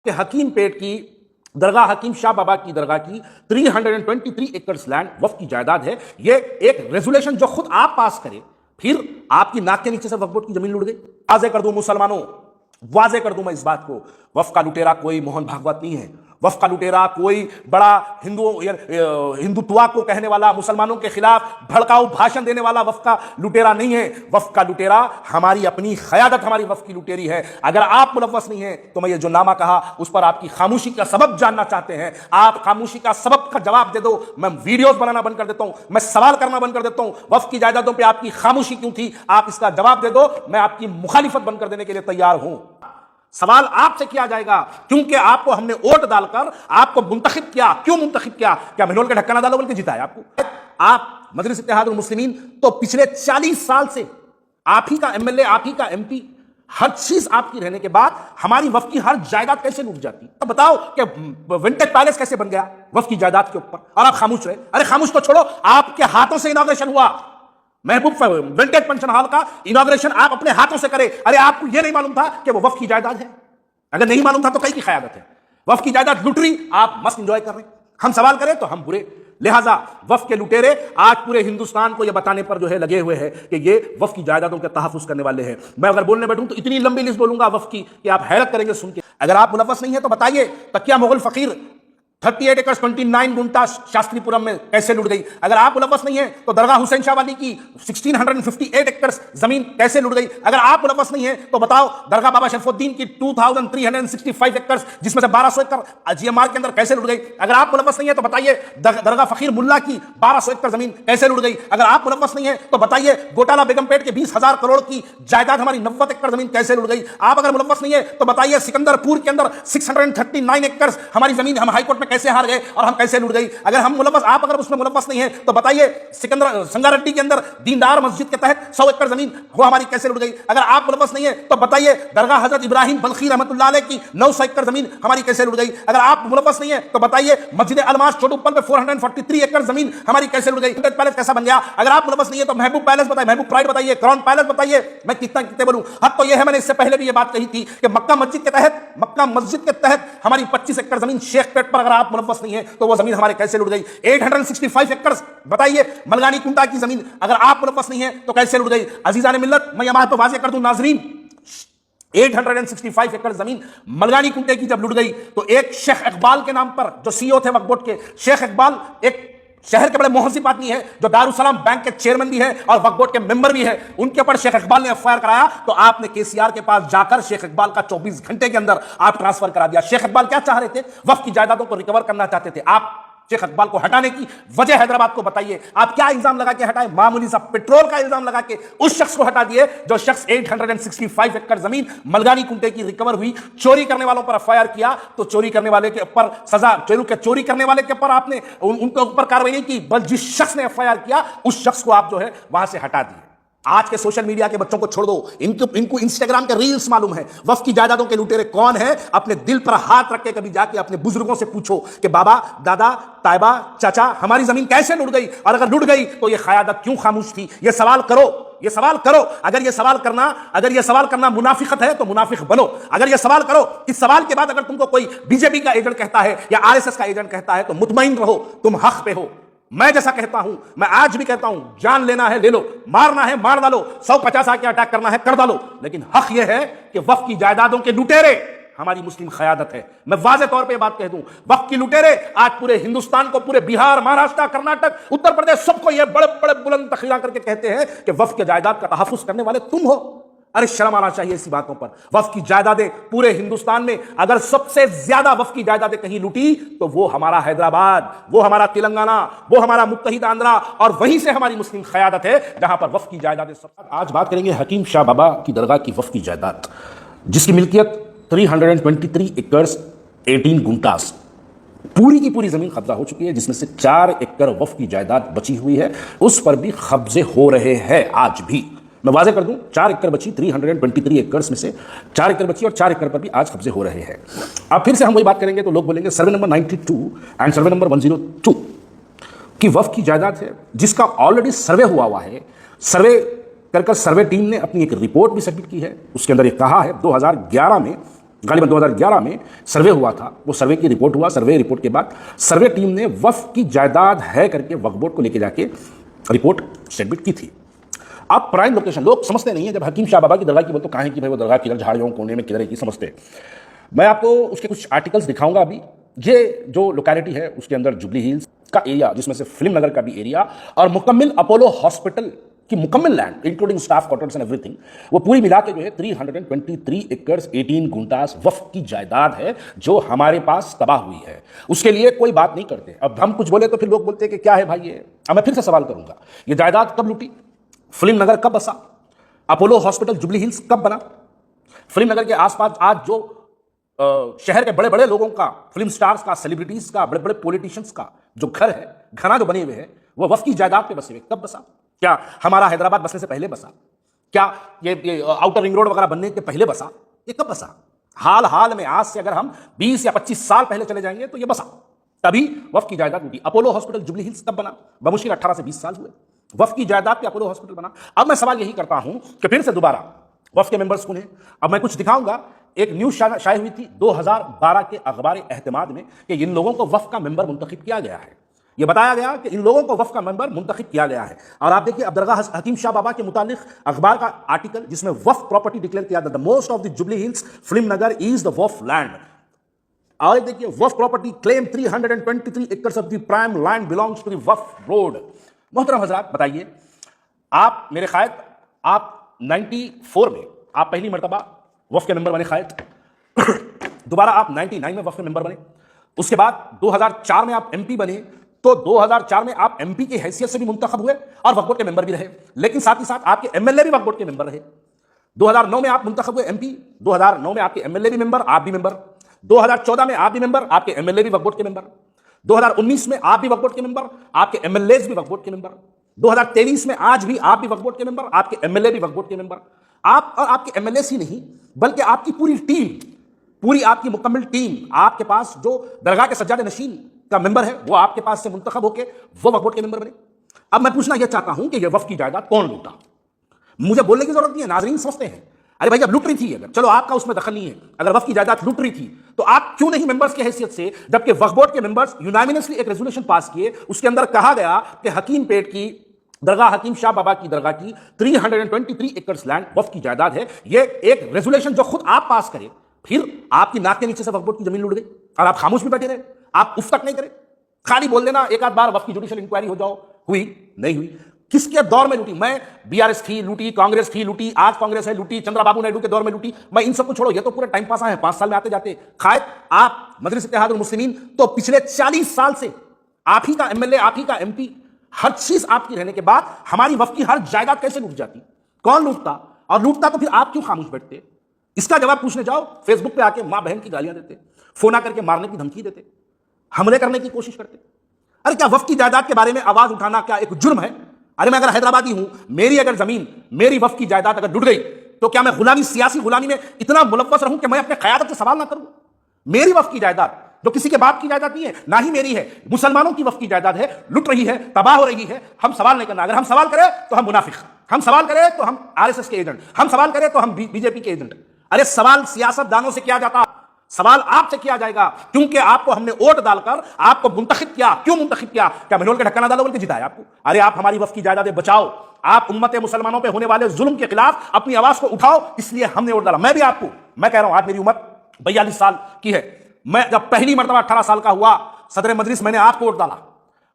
कि हकीम पेट की दरगाह, हकीम शाह बाबा की दरगाह की 323 एकड़ लैंड वक्फ की जायदाद है। ये एक रेजोल्यूशन जो खुद आप पास करें, फिर आपकी नाक के नीचे से वक्फ बोर्ड की जमीन लुट गई। वाजे कर दूं मुसलमानों, वाजे कर दूं मैं इस बात को, वक्फ का लुटेरा कोई मोहन भागवत नहीं है। वक्फ का लुटेरा कोई बड़ा हिंदुत्वा को कहने वाला, मुसलमानों के खिलाफ भड़काऊ भाषण देने वाला वक्फ का लुटेरा नहीं है। वक्फ का लुटेरा हमारी अपनी क़यादत, हमारी वक्फ की लुटेरी है। अगर आप मुलव्वस नहीं है तो मैं ये जो नामा कहा उस पर आपकी खामोशी का सबब जानना चाहते हैं, आप खामोशी का सबब का जवाब दे दो। मैं वीडियोस बनाना बंद कर देता हूं, मैं सवाल करना बंद कर देता हूं। वक्फ की जायदादों पर आपकी खामोशी क्यों थी, आप इसका जवाब दे दो। मैं आपकी मुखालिफत बंद कर देने के लिए तैयार हूं। सवाल आपसे किया जाएगा क्योंकि आपको हमने वोट डालकर आपको मुंतखिब किया। क्यों मुंतखिब किया? क्या मेनोल का ढक्कन ना डालो बोल के जिताया आपको? आप मजलिस इत्तेहादुल मुस्लिमीन तो पिछले 40 साल से आप ही का एमएलए, आप ही का एमपी, हर चीज आपकी रहने के बाद हमारी वक्फ की हर जायदाद कैसे लूट जाती? तो बताओ कि विंटेज पैलेस कैसे बन गया वक्फ की जायदाद के ऊपर, और आप खामोश रहे। अरे खामोश तो छोड़ो, आपके हाथों से इनॉग्रेशन हुआ महबूब विंटेज पेंशन हॉल का इनॉग्रेशन आप अपने हाथों से करें। अरे आपको यह नहीं मालूम था कि वो वक्फ की जायदाद है? अगर नहीं मालूम था तो कई की क़यादत है। वक्फ की जायदाद लुट रही, आप मस्त एंजॉय कर रहे हैं। हम सवाल करें तो हम बुरे। लिहाजा वक्फ के लुटेरे आज पूरे हिंदुस्तान को यह बताने पर जो है लगे हुए हैं कि ये वक्फ की जायदादों के तहफ़्फ़ुज़ करने वाले हैं। मैं अगर बोलने बैठूं तो इतनी लंबी लिस्ट बोलूंगा वक्फ की कि आप हैरत करेंगे सुन के। अगर आप मुलव्वस नहीं है तो बताइए, तकिया मुगल फकीर 38 एकड़ 29 गुंटा शास्त्रीपुरम में कैसे लुट गई? अगर आप मुलव्वस नहीं है तो दरगाह हुसैन शाह वाली की 1658 एकड़ जमीन कैसे लुट गई? अगर आप मुलव्वस नहीं है तो बताओ दरगाह बाबा शरफुद्दीन की 2365 एकड़ जिसमें से 1200 एकड़ जीएमआर के अंदर कैसे लुट गई? अगर आप मुलव्वस नहीं है तो बताइए दरगाह फकीर मुल्ला की 1200 एकड़ जमीन कैसे लुट गई? अगर आप मुलव्वस नहीं है तो बताइए घोटाला बेगमपेट के 20,000 करोड़ की जायदाद हमारी 90 एकड़ जमीन कैसे लुट गई? आप अगर मुलव्वस नहीं है तो बताइए सिकंदरपुर के अंदर 639 एकड़ हमारी जमीन हम हाईकोर्ट में कैसे हार गए और हम कैसे लुट गई? अगर हम मुलव्वस, आप अगर उसमें मुलव्वस नहीं है तो बताइए संगारेड्डी के अंदर दीनदार मस्जिद के तहत 100 एकड़ जमीन वो हमारी कैसे लुट गई? अगर आप मुलव्वस नहीं है तो बताइए दरगाह हजरत इब्राहिम बल्खी रहमतुल्लाह अलैह की 900 एकड़ जमीन हमारी कैसे लुट गई? अगर आप मुलव्वस नहीं है तो बताइए मस्जिद अलमास छोटूपल में 443 एकड़ जमीन हमारी कैसे लुट गई? पैलेस कैसा बन गया? अगर आप मुलव्वस नहीं है तो महबूब पैलेस बताइए, महबूब प्राइड बताइए, क्राउन पैलेस बताइए। मैं कितने बोलूं? हद तो यह है, मैंने इससे पहले भी यह बात कही थी कि मक्का मस्जिद के तहत हमारी 25 एकड़ जमीन शेखपेट पर अगर आप मुलव्वस नहीं है तो वो जमीन हमारे कैसे लुट गई? 865 एकड़ बताइए मलगानी कुंटा की जमीन अगर आप मुलव्वस नहीं है तो कैसे लुट गई? अजीजान मिल्लत, मैं यहां पर वाज़ेह कर दूं नाज़रीन, 865 एकड़ जमीन मलगानी कुंटे की जब लुट गई तो एक शेख इकबाल के नाम पर, जो सीईओ थे वक्फ बोर्ड के, शेख इकबाल एक शहर के बड़े मोहसिब आदमी है, जो दारुसलाम बैंक के चेयरमैन भी है और वक्फ बोर्ड के मेंबर भी है, उनके ऊपर शेख इकबाल ने एफआईआर कराया तो आपने केसीआर के पास जाकर शेख इकबाल का 24 घंटे के अंदर आप ट्रांसफर करा दिया। शेख इकबाल क्या चाह रहे थे? वक्फ की जायदादों को रिकवर करना चाहते थे। आप शेख इकबाल को हटाने की वजह हैदराबाद को बताइए। आप क्या इल्जाम लगा के हटाए? मामूली सा पेट्रोल का इल्जाम लगा के उस शख्स को हटा दिए जो शख्स 865 एकड़ जमीन मलगानी कुंटे की रिकवर हुई। चोरी करने वालों पर एफआईआर किया तो चोरी करने वाले के ऊपर सजा, चोरी करने वाले के ऊपर आपने उनके ऊपर कार्रवाई नहीं की, बल्कि जिस शख्स ने एफआईआर किया उस शख्स को आप जो है वहां से हटा दिए। आज के सोशल मीडिया के बच्चों को छोड़ दो, इनको इंस्टाग्राम के रील्स मालूम है। वक्फ की जायदादों के लुटेरे कौन है? अपने दिल पर हाथ रख के कभी जाके अपने बुजुर्गों से पूछो कि बाबा, दादा, तायबा, चाचा, हमारी जमीन कैसे लुट गई, और अगर लुट गई तो ये क़यादत क्यों खामोश थी? ये सवाल करो, ये सवाल करो। अगर ये सवाल करना मुनाफिकत है तो मुनाफिक बनो। अगर ये सवाल करो, इस सवाल के बाद अगर तुमको कोई बीजेपी का एजेंट कहता है या आरएसएस का एजेंट कहता है तो मुतमईन रहो, तुम हक पे हो। मैं जैसा कहता हूं, मैं आज भी कहता हूं, जान लेना है ले लो, मारना है मार डालो, 150 आके अटैक करना है कर डालो, लेकिन हक यह है कि वक्फ की जायदादों के लुटेरे हमारी मुस्लिम क़यादत है। मैं वाज़ेह तौर पे बात कह दूं, वक्फ की लुटेरे आज पूरे हिंदुस्तान को, पूरे बिहार, महाराष्ट्र, कर्नाटक, उत्तर प्रदेश, सबको ये बड़े बड़े बुलंद तखीरा करके कहते हैं कि वक्फ की जायदाद का तहफ़्फ़ुज़ करने वाले तुम हो। अरे शर्म आना चाहिए इसी बातों पर। वक्फ की जायदादें पूरे हिंदुस्तान में अगर सबसे ज्यादा वक्फ की जायदादें कहीं लूटी तो वो हमारा हैदराबाद, वो हमारा तेलंगाना, वो हमारा मुत्तहिद आंध्रा, और वहीं से हमारी मुस्लिम क़यादत है जहां पर वक्फ की जायदादें सब। आज बात करेंगे हकीम शाह बाबा की दरगाह की वक्फ की जायदाद, जिसकी मिल्कियत 323 एकड़ 18 गुंटास, पूरी की पूरी जमीन कब्जा हो चुकी है, जिसमें से 4 एकड़ वक्फ की जायदाद बची हुई है, उस पर भी कब्जे हो रहे हैं आज भी। मैं वाज़ेह कर दूं, 4 एकड़ बची, 323 एकड़ में से 4 एकड़ बची और 4 एकड़ पर भी आज कब्जे हो रहे हैं। अब फिर से हम वही बात करेंगे तो लोग बोलेंगे survey number 92 and survey number 102 की वक्फ की जायदाद है, जिसका ऑलरेडी सर्वे हुआ है। सर्वे टीम ने अपनी एक रिपोर्ट भी सबमिट की है। उसके अंदर एक कहा है 2011 में गालिबन 2011 में सर्वे हुआ था, वो सर्वे की रिपोर्ट हुआ। सर्वे रिपोर्ट के बाद सर्वे टीम ने वक्फ की जायदाद है करके वक्फ बोर्ड को लेके जाके रिपोर्ट सबमिट की थी। अब प्राइम लोकेशन लोग समझते नहीं है, जब हकीम शाह बाबा की दरगाह की बोल तो कहाँ है कि भाई वो दरगाह किधर झाड़ियों कोने में किधर है कि समझते। मैं आपको उसके कुछ आर्टिकल्स दिखाऊंगा अभी। ये जो लोकेलिटी है उसके अंदर जुबली हिल्स का एरिया, जिसमें से फिल्म नगर का भी एरिया और मुकम्मल अपोलो हॉस्पिटल की मुकम्मल land including staff quarters and everything, वो पूरी मिला के जो है 323 एकड़ 18 गुंटास वक्फ की जायदाद है जो हमारे पास तबाह हुई है। उसके लिए कोई बात नहीं करते। अब हम कुछ बोले तो फिर लोग बोलते हैं कि क्या है भाई ये। अब मैं फिर से सवाल करूंगा, ये जायदाद कब लूटी? फिल्म नगर कब बसा? अपोलो हॉस्पिटल जुबली हिल्स कब बना? फिल्म नगर के आसपास आज जो शहर के बड़े बड़े लोगों का, फिल्म स्टार्स का, सेलिब्रिटीज का, बड़े बड़े पॉलिटिशियंस का जो घर है, घना जो बने हुए हैं, वो वक्फ की जायदाद पे बसे हुए कब बसा? क्या हमारा हैदराबाद बसने से पहले बसा? क्या ये आउटर रिंग रोड वगैरह बनने के पहले बसा? ये कब बसा? हाल में आज से अगर हम 20 या 25 साल पहले चले जाएंगे तो ये बसा, तभी वक्फ की जायदाद लूटी। अपोलो हॉस्पिटल जुबली हिल्स कब बना? बमुश्किल 18 से 20 साल हुए। वक्फ की जायदाद पे अपोलो हॉस्पिटल बना। अब मैं सवाल यही करता हूं कि फिर से दोबारा वक्फ के मेंबर्स कौन हैं? अब मैं कुछ दिखाऊंगा। एक न्यूज शाये हुई थी 2012 के अखबार एहतमाद में कि इन लोगों को वक्फ का मेंबर मुंतखब किया गया है। यह बताया गया कि इन लोगों को वक्फ का मेंबर मुंतखब किया गया है। और आप देखिए, अब दरगाह हकीम शाह बाबा के मुतालिक अखबार का आर्टिकल जिसमें वक्फ प्रॉपर्टी डिक्लेयर किया था, the most of the Jubilee Hills Film Nagar is the waqf land. और देखिए, वक्फ प्रॉपर्टी क्लेम 323 एकड़ of the prime land belongs to the waqf road. मोहतरम हजरात, बताइए आप मेरे शायद आप 94 में आप पहली मरतबा वक्फ के मेंबर बने, शायद दोबारा आप 99 में वक्फ के मेंबर बने। उसके बाद 2004 में आप एमपी बने, तो 2004 में आप एमपी की हैसियत से भी मुंतखब हुए और वक्फ बोर्ड के मेंबर भी रहे, लेकिन साथ ही साथ आपके एमएलए भी वक्फ बोर्ड के मेंबर रहे। 2009 में आप मुंतखब हुए एमपी, 2009 में आपके एमएलए भी मेंबर, आप भी मेंबर। 2014 में आप भी मेंबर, आपके एमएलए भी वक्फ बोर्ड के मेंबर। 2019 में आप भी वक्फ बोर्ड के मेंबर, आपके एमएलए भी वक्फ बोर्ड के मेंबर। 2023 में आज भी आप भी वक्फ बोर्ड के मेंबर, आपके एमएलए भी वक्फ बोर्ड के मेंबर। आप और आपके एमएलए ही नहीं बल्कि आपकी पूरी टीम, पूरी आपकी मुकम्मल टीम, आपके पास जो दरगाह के सज्जाद नशीन का मेंबर है वो आपके पास से मुंतखब होकर वो वक्फ बोर्ड के मेंबर बने। अब मैं पूछना यह चाहता हूं कि यह वक्फ की जायदाद कौन लूटा? मुझे बोलने की जरूरत नहीं है, नाजरीन समझते हैं। अरे भाई, जब लूट रही थी, अगर चलो आपका उसमें दखल नहीं है, अगर वक्फ की जायदाद लूट रही थी तो आप क्यों नहीं मेंबर्स की हैसियत से, जबकि वक्फ बोर्ड के मेंबर्स यूनानिमसली एक रेजोल्यूशन पास किए, उसके अंदर कहा गया कि हकीम पेट की दरगाह, हकीम शाह बाबा की दरगाह की 323 एकड़ लैंड वक्फ की जायदाद है। यह एक रेजोल्यूशन जो खुद आप पास करें, फिर आपकी नाक के नीचे से वक्फ बोर्ड की जमीन लूट गई और आप खामोश भी बैठे रहे, आप उफ तक नहीं करे, खाली बोल देना एक आध बार वक्फ की जुडिशियल इंक्वायरी हो जाओ, हुई नहीं हुई। किसके दौर में लूटी? मैं बीआरएस थी लूटी, कांग्रेस थी लूटी, आज कांग्रेस है लूटी, चंद्रबाबू नायडू के दौर में लूटी। मैं इन सबको छोड़ो, ये तो पूरे टाइम पास है, 5 साल में आते जाते। खायद आप मजलिस इत्तेहादुल मुस्लिमीन तो पिछले 40 साल से आप ही का एमएलए, आप ही का एमपी, हर चीज आपकी रहने के बाद हमारी वक्फ की हर जायदाद कैसे लूट जाती? कौन लूटता? और लूटता तो फिर आप क्यों खामोश बैठते? इसका जवाब पूछने जाओ, फेसबुक पे आके मां बहन की गालियां देते, फोन करके मारने की धमकी देते, हमले करने की कोशिश करते। अरे क्या वक्फ की जायदाद के बारे में आवाज उठाना क्या एक जुर्म है? अरे मैं अगर हैदराबादी हूं, मेरी अगर जमीन, मेरी वक्फ की जायदाद अगर लुट गई तो क्या मैं गुलामी, सियासी गुलामी में इतना मुलव्वस रहूं कि मैं अपने क़यादत से सवाल ना करूं? मेरी वक्फ की जायदाद जो किसी के बाप की जायदाद नहीं है, ना ही मेरी है, मुसलमानों की वक्फ की जायदाद है, लुट रही है, तबाह हो रही है। हम सवाल नहीं करना। अगर हम सवाल करें तो हम मुनाफिक, हम सवाल करें तो हम आरएसएस के एजेंट, हम सवाल करें तो हम बीजेपी के एजेंट। अरे सवाल सियासतदानों से किया जाता, सवाल आपसे किया जाएगा, क्योंकि आपको हमने वोट डालकर आपको मुंतखब किया। क्यों मुंतखब किया? क्या मनोल के ढक्कन ना डालो बोल के जिताया आपको? अरे आप हमारी वक्फ की जायदादें बचाओ, आप उम्मत मुसलमानों पे होने वाले जुल्म के खिलाफ अपनी आवाज को उठाओ, इसलिए हमने वोट डाला। मैं भी आपको, मैं कह रहा हूं, आज मेरी उम्र 42 साल की है। मैं जब पहली मरतबा 18 साल का हुआ सदर मजलिस, मैंने आपको वोट डाला।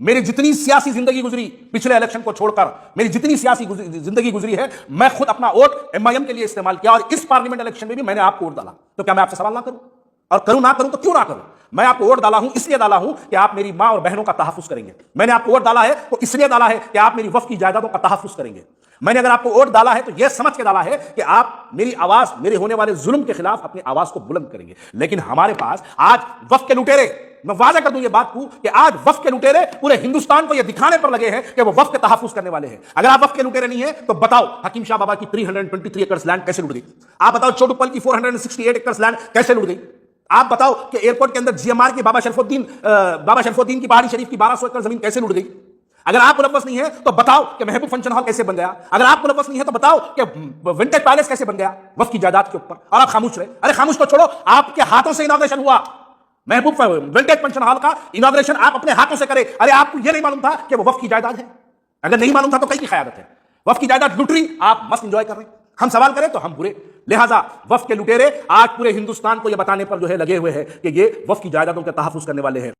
मेरी जितनी सियासी जिंदगी गुजरी पिछले इलेक्शन को छोड़कर, मेरी जितनी सियासी जिंदगी गुजरी है, मैं खुद अपना वोट एमआईएम के लिए इस्तेमाल किया और इस पार्लियामेंट इलेक्शन में भी मैंने आपको वोट डाला। तो क्या मैं आपसे सवाल ना करूं? और करूं ना करूं तो क्यों ना करूं? मैं आपको वोट डाला हूं, इसलिए डाला हूं कि आप मेरी मां और बहनों का तहफ्फुज करेंगे। मैंने आपको वोट डाला है तो इसलिए डाला है कि आप मेरी वक्फ की जायदादों का तहफ्फुज करेंगे। मैंने अगर आपको वोट डाला है तो यह समझ के डाला है कि आप मेरी आवाज, मेरे होने वाले जुल्म के खिलाफ अपनी आवाज को बुलंद करेंगे। लेकिन हमारे पास आज वक्फ के लुटेरे, मैं वादा कर दूं ये बात को कि आज वक्फ के लुटेरे पूरे हिंदुस्तान को ये दिखाने पर लगे हैं कि वो वक्फ के तहफ्फुज करने वाले हैं। अगर आप वक्फ के लुटेरे नहीं है तो बताओ हकीम शाह बाबा की 323 एकड़ लैंड कैसे लुट गई? आप बताओ चोटुपल की 468 एकड़ लैंड कैसे लुट गई? आप बताओ कि एयरपोर्ट के अंदर जीएमआर की बाबा शरफुद्दीन की पहाड़ी शरीफ की 1200 एकड़ जमीन कैसे लुट गई? अगर आप मुलव्वस नहीं है तो बताओ कि महबूब फंक्शन हॉल कैसे बन गया। अगर आप मुलव्वस नहीं है तो बताओ कि विंटेज पैलेस कैसे बन गया वक्फ की जायदाद के ऊपर, और आप खामोश रहे। अरे खामोश तो छोड़ो, आपके हाथों से इनॉग्रेशन हुआ महबूब विंटेज फंक्शन हॉल का, इनॉग्रेशन आप अपने हाथों से करे। अरे आपको यह नहीं मालूम था कि वो वक्फ की जायदाद है? अगर नहीं मालूम था तो कई की खयानत है। वक्फ की जायदाद लुट रही, आप मस्त एंजॉय कर रहे हैं। हम सवाल करें तो हम बुरे। लिहाजा वक्फ के लुटेरे आज पूरे हिंदुस्तान को यह बताने पर जो है लगे हुए हैं कि ये वक्फ की जायदादों के तहफ्फुज़ करने वाले हैं।